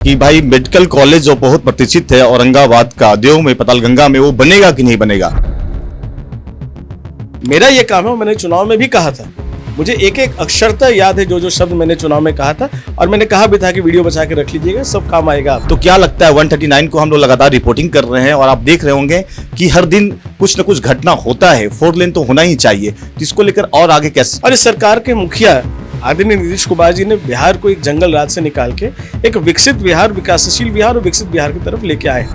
कि भाई medical college जो बहुत प्रतिष्ठित है औरंगाबाद का देव में पातालगंगा में, वो बनेगा कि नहीं बनेगा। मेरा ये काम है, मैंने चुनाव में भी कहा था। मुझे एक एक अक्षरता याद है, जो शब्द मैंने चुनाव में कहा था, और मैंने कहा भी था कि वीडियो बचा के रख लीजिएगा, सब काम आएगा। तो क्या लगता है 139 को हम लोग लगातार रिपोर्टिंग कर रहे हैं और आप देख रहे होंगे कि हर दिन कुछ न कुछ घटना होता है। 4 लेन तो होना ही चाहिए, तो इसको लेकर और आगे कैसे। और इस सरकार के मुखिया आदरणीय नीतीश कुमार जी ने बिहार को एक जंगल राज से निकाल के एक विकसित बिहार, विकासशील बिहार और विकसित बिहार की तरफ लेके आए।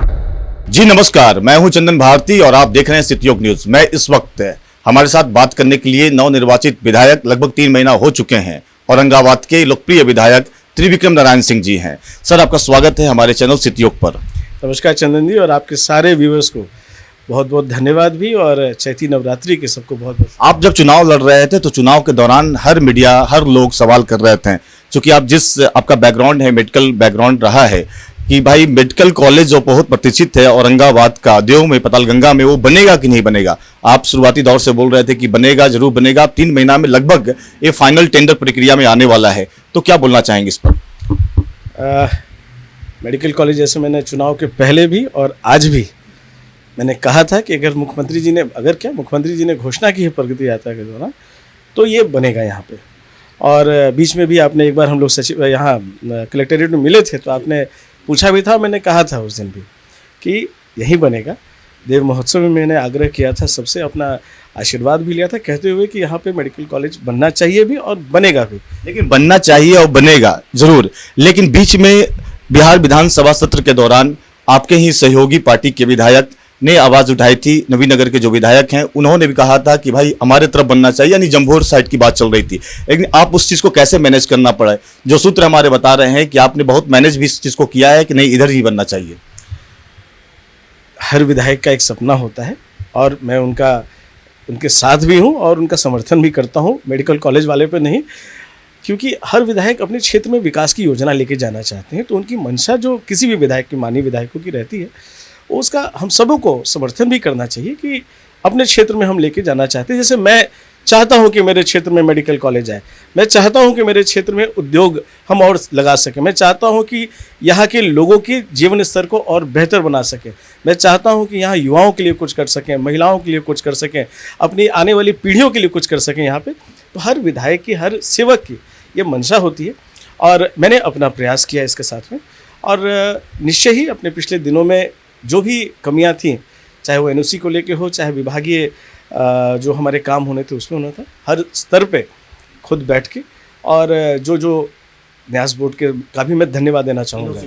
जी नमस्कार, मैं हूं चंदन भारती और आप देख रहे हैं सिटी न्यूज। मैं इस वक्त हमारे साथ बात करने के लिए नवनिर्वाचित विधायक लगभग 3 महीना हो चुके हैं, औरंगाबाद के लोकप्रिय विधायक त्रिविक्रम नारायण सिंह जी हैं। सर, आपका स्वागत है हमारे चैनल सिटी पर। नमस्कार चंदन जी, और आपके सारे व्यूअर्स को बहुत बहुत धन्यवाद भी, और चैती नवरात्रि के सबको बहुत बहुत। आप जब चुनाव लड़ रहे थे तो चुनाव के दौरान हर मीडिया, हर लोग सवाल कर रहे थे, क्योंकि आपका बैकग्राउंड है, मेडिकल बैकग्राउंड रहा है, कि भाई मेडिकल कॉलेज जो बहुत प्रतिष्ठित है औरंगाबाद का देव में पातालगंगा में, वो बनेगा कि नहीं बनेगा। आप शुरुआती दौर से बोल रहे थे कि बनेगा, जरूर बनेगा। 3 महीना में लगभग ये फाइनल टेंडर प्रक्रिया में आने वाला है, तो क्या बोलना चाहेंगे इस पर। मेडिकल कॉलेज जैसे मैंने चुनाव के पहले भी और आज भी मैंने कहा था कि अगर मुख्यमंत्री जी ने घोषणा की है प्रगति यात्रा के दौरान, तो ये बनेगा यहाँ पे। और बीच में भी आपने एक बार, हम लोग सचिव यहाँ कलेक्ट्रेट में मिले थे, तो आपने पूछा भी था, मैंने कहा था उस दिन भी कि यही बनेगा। देव महोत्सव में मैंने आग्रह किया था, सबसे अपना आशीर्वाद भी लिया था, कहते हुए कि यहाँ पे मेडिकल कॉलेज बनना चाहिए भी और बनेगा भी। लेकिन बनना चाहिए और बनेगा जरूर, लेकिन बीच में बिहार विधानसभा सत्र के दौरान आपके ही सहयोगी पार्टी के विधायक ने आवाज उठाई थी। नवीनगर के जो विधायक हैं उन्होंने भी कहा था कि भाई हमारे तरफ बनना चाहिए, यानी जम्भोर साइड की बात चल रही थी। लेकिन आप उस चीज को कैसे मैनेज करना पड़ा। जो सूत्र हमारे बता रहे हैं कि आपने बहुत मैनेज भी इस चीज को किया है कि नहीं, इधर ही बनना चाहिए। हर विधायक का एक सपना होता है, और मैं उनके साथ भी हूँ और उनका समर्थन भी करता हूँ, मेडिकल कॉलेज वाले पे नहीं, क्योंकि हर विधायक अपने क्षेत्र में विकास की योजना लेके जाना चाहते हैं। तो उनकी मंशा जो किसी भी विधायक की, माननीय विधायकों की रहती है, उसका हम सबों को समर्थन भी करना चाहिए कि अपने क्षेत्र में हम लेके जाना चाहते हैं। जैसे मैं चाहता हूं कि मेरे क्षेत्र में मेडिकल कॉलेज आए, मैं चाहता हूं कि मेरे क्षेत्र में उद्योग हम और लगा सकें, मैं चाहता हूं कि यहाँ के लोगों के जीवन स्तर को और बेहतर बना सकें, मैं चाहता हूं कि यहाँ युवाओं के लिए कुछ कर सकें, महिलाओं के लिए कुछ कर सकें, अपनी आने वाली पीढ़ियों के लिए कुछ कर सकें यहाँ पे। तो हर विधायक की, हर सेवक की ये मंशा होती है, और मैंने अपना प्रयास किया इसके साथ में। और निश्चय ही अपने पिछले दिनों में जो भी कमियां थी, चाहे वो एनओसी को लेके हो, चाहे विभागीय जो हमारे काम होने थे उसमें होना था, हर स्तर पे खुद बैठ के, और जो न्यास बोर्ड का भी मैं धन्यवाद देना चाहूँगा,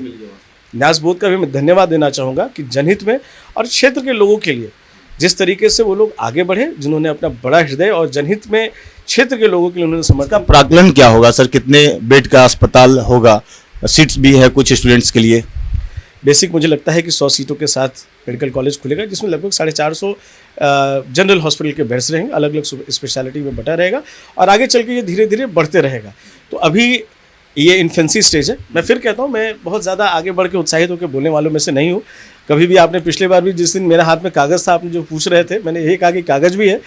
न्यास बोर्ड का भी मैं धन्यवाद देना चाहूँगा कि जनहित में और क्षेत्र के लोगों के लिए जिस तरीके से वो लोग आगे बढ़े, जिन्होंने अपना बड़ा हृदय और जनहित में क्षेत्र के लोगों के लिए उन्होंने समर्थन। का प्राकलन क्या होगा सर, कितने बेड का अस्पताल होगा, सीट्स भी है कुछ स्टूडेंट्स के लिए। बेसिक मुझे लगता है कि 100 सीटों के साथ मेडिकल कॉलेज खुलेगा, जिसमें लगभग 450 जनरल हॉस्पिटल के बेड्स रहेंगे, अलग अलग स्पेशलिटी में बटा रहेगा, और आगे चल के ये धीरे धीरे बढ़ते रहेगा। तो अभी ये इन्फेंसी स्टेज है। मैं फिर कहता हूँ, मैं बहुत ज़्यादा आगे बढ़ के उत्साहित होकर बोलने वालों में से नहीं हूँ। कभी भी आपने पिछले बार भी जिस दिन मेरे हाथ में कागज़ था, आपने जो पूछ रहे थे, मैंने यही कहा कि कागज़ भी है,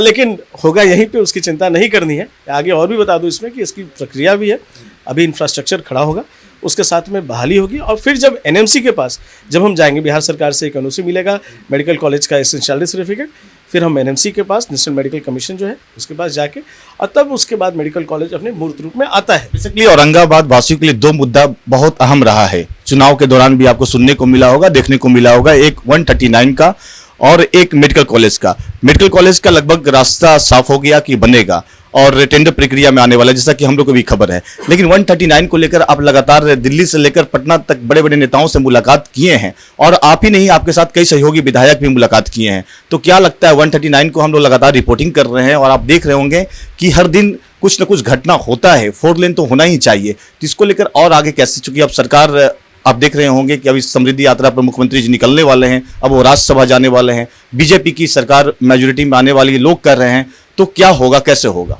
लेकिन होगा यहीं पे, उसकी चिंता नहीं करनी है। आगे और भी बता दूँ इसमें कि इसकी प्रक्रिया भी है, अभी इंफ्रास्ट्रक्चर खड़ा होगा, उसके साथ में बहाली होगी, और फिर जब एनएमसी के पास जब हम जाएंगे, बिहार सरकार से एक एनओसी मिलेगा मेडिकल कॉलेज का, एसेंशियलिटी सर्टिफिकेट, फिर हम एनएमसी के पास, नेशनल मेडिकल कमीशन जो है उसके पास जाके, और तब उसके बाद मेडिकल कॉलेज अपने मूर्त रूप में आता है। बेसिकली औरंगाबाद वासियों के लिए 2 मुद्दा बहुत अहम रहा है। चुनाव के दौरान भी आपको सुनने को मिला होगा, देखने को मिला होगा, एक 139 का और एक मेडिकल कॉलेज का। मेडिकल कॉलेज का लगभग रास्ता साफ हो गया कि बनेगा, और टेंडर प्रक्रिया में आने वाला है, जैसा कि हम लोग को भी खबर है। लेकिन 139 को लेकर आप लगातार दिल्ली से लेकर पटना तक बड़े बड़े नेताओं से मुलाकात किए हैं, और आप ही नहीं, आपके साथ कई सहयोगी विधायक भी मुलाकात किए हैं। तो क्या लगता है 139 को हम लोग लगातार रिपोर्टिंग कर रहे हैं, और आप देख रहे होंगे कि हर दिन कुछ न कुछ घटना होता है। 4 लेन तो होना ही चाहिए, तो इसको लेकर और आगे कैसे, चूंकि अब सरकार, आप देख रहे होंगे कि अभी समृद्धि यात्रा पर मुख्यमंत्री जी निकलने वाले हैं, अब वो राज्यसभा जाने वाले हैं, बीजेपी की सरकार मेजोरिटी में आने वाली, लोग कर रहे हैं, तो क्या होगा, कैसे होगा।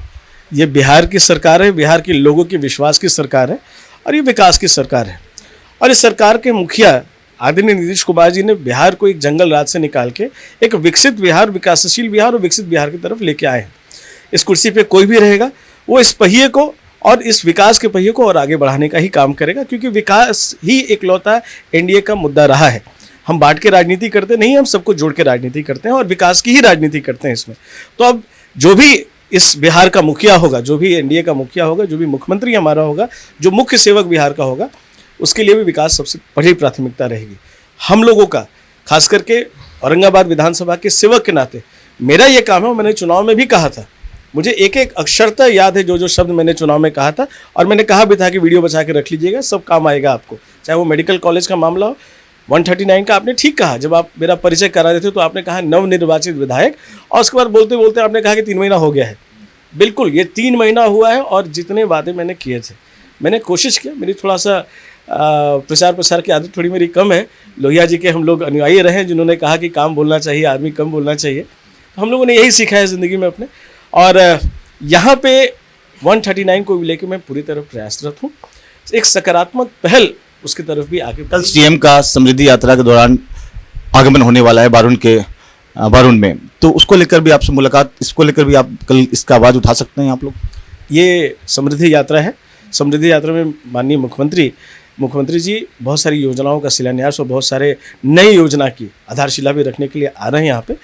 ये बिहार की सरकार है, बिहार के लोगों के विश्वास की सरकार है, और ये विकास की सरकार है। और इस सरकार के मुखिया आदरणीय नीतीश कुमार जी ने बिहार को एक जंगल राज से निकाल के एक विकसित बिहार, विकासशील बिहार और विकसित बिहार की तरफ लेके आए हैं। इस कुर्सी पे कोई भी रहेगा, वो इस पहिए को और इस विकास के पहिए को और आगे बढ़ाने का ही काम करेगा, क्योंकि विकास ही इकलौता एनडीए का मुद्दा रहा है। हम बांट के राजनीति करते नहीं, हम सबको जोड़ के राजनीति करते हैं और विकास की ही राजनीति करते हैं इसमें। तो अब जो भी इस बिहार का मुखिया होगा, जो भी एनडीए का मुखिया होगा, जो भी मुख्यमंत्री हमारा होगा, जो मुख्य सेवक बिहार का होगा, उसके लिए भी विकास सबसे बड़ी प्राथमिकता रहेगी। हम लोगों का, खास करके औरंगाबाद विधानसभा के सेवक के नाते मेरा ये काम है, और मैंने चुनाव में भी कहा था, मुझे एक एक अक्षरता याद है, जो जो शब्द मैंने चुनाव में कहा था, और मैंने कहा भी था कि वीडियो बचा के रख लीजिएगा, सब काम आएगा आपको। चाहे वो मेडिकल कॉलेज का मामला हो, 139 का आपने ठीक कहा, जब आप मेरा परिचय करा देते तो आपने कहा नवनिर्वाचित विधायक, और उसके बाद बोलते बोलते आपने कहा कि 3 महीना हो गया है। बिल्कुल, ये 3 महीना हुआ है, और जितने वादे मैंने किए थे, मैंने कोशिश किया। मेरी थोड़ा सा प्रचार प्रसार की आदत थोड़ी मेरी कम है। लोहिया जी के हम लोग अनुयायी रहे हैं, जिन्होंने कहा कि काम बोलना चाहिए, आदमी कम बोलना चाहिए। तो हम लोगों ने यही सीखा है ज़िंदगी में अपने, और यहाँ पे 139 को लेकर मैं पूरी तरह प्रयासरत हूँ। एक सकारात्मक पहल उसकी तरफ भी आगे। कल सीएम का समृद्धि यात्रा के दौरान आगमन होने वाला है बारून में, तो उसको लेकर भी आपसे मुलाकात, इसको लेकर भी आप कल इसका आवाज़ उठा सकते हैं आप लोग? ये समृद्धि यात्रा है। समृद्धि यात्रा में माननीय मुख्यमंत्री जी बहुत सारी योजनाओं का शिलान्यास और बहुत सारे नई योजना की आधारशिला भी रखने के लिए आ रहे हैं यहाँ पे,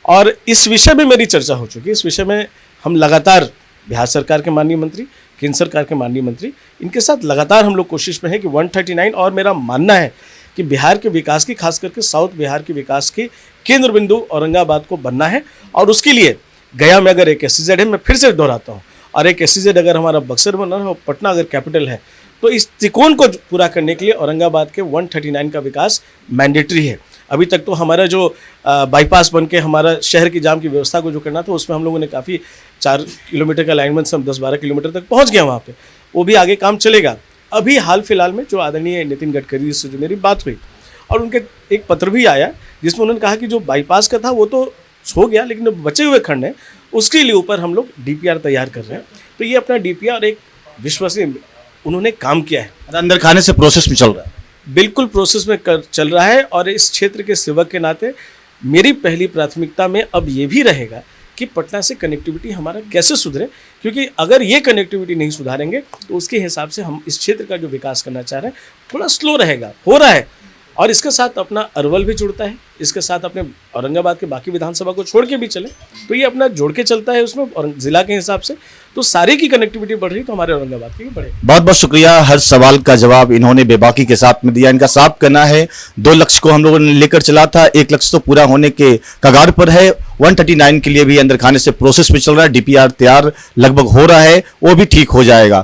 और इस विषय में मेरी चर्चा हो चुकी है। इस विषय में हम लगातार बिहार सरकार के माननीय मंत्री, केंद्र सरकार के माननीय मंत्री, इनके साथ लगातार हम लोग कोशिश में हैं कि 139, और मेरा मानना है कि बिहार के विकास की, खास करके साउथ बिहार के विकास की केंद्र बिंदु औरंगाबाद को बनना है। और उसके लिए गया में अगर एक SEZ है, मैं फिर से दोहराता हूँ, और एक SEZ अगर हमारा बक्सर बना है और पटना अगर कैपिटल है, तो इस त्रिकोण को पूरा करने के लिए औरंगाबाद के 139 का विकास मैंडेटरी है। अभी तक तो हमारा जो बाईपास बन के हमारा शहर की जाम की व्यवस्था को जो करना था, उसमें हम लोगों ने काफ़ी 4 किलोमीटर का अलाइनमेंट से हम 10-12 किलोमीटर तक पहुंच गए वहाँ पे। वो भी आगे काम चलेगा। अभी हाल फिलहाल में जो आदरणीय नितिन गडकरी से जो मेरी बात हुई, और उनके एक पत्र भी आया जिसमें उन्होंने कहा कि जो बाईपास का था वो तो हो गया, लेकिन जो बचे हुए खंड हैं उसके लिए ऊपर हम लोग DPR तैयार कर रहे हैं। तो ये अपना DPR एक विश्वसनीय उन्होंने काम किया है। अंदर खाने से प्रोसेस में चल रहा है? बिल्कुल प्रोसेस में चल रहा है, और इस क्षेत्र के सेवक के नाते मेरी पहली प्राथमिकता में अब ये भी रहेगा कि पटना से कनेक्टिविटी हमारा कैसे सुधरे, क्योंकि अगर ये कनेक्टिविटी नहीं सुधारेंगे तो उसके हिसाब से हम इस क्षेत्र का जो विकास करना चाह रहे हैं थोड़ा स्लो रहेगा, हो रहा है। और इसके साथ अपना अरवल भी जुड़ता है, इसके साथ अपने औरंगाबाद के बाकी विधानसभा को छोड़ के भी चले तो ये अपना जोड़ के चलता है उसमें, और जिला के हिसाब से तो सारे की कनेक्टिविटी बढ़ रही, तो हमारे औरंगाबाद की भी बढ़ेगी। बहुत बहुत शुक्रिया। हर सवाल का जवाब इन्होंने बेबाकी के साथ में दिया। इनका साफ कहना है 2 लक्ष्य को हम लोगों ने लेकर चला था, एक लक्ष्य तो पूरा होने के कगार पर है। 139 के लिए भी अंदर खाने से प्रोसेस में चल रहा है, DPR तैयार लगभग हो रहा है, वो भी ठीक हो जाएगा।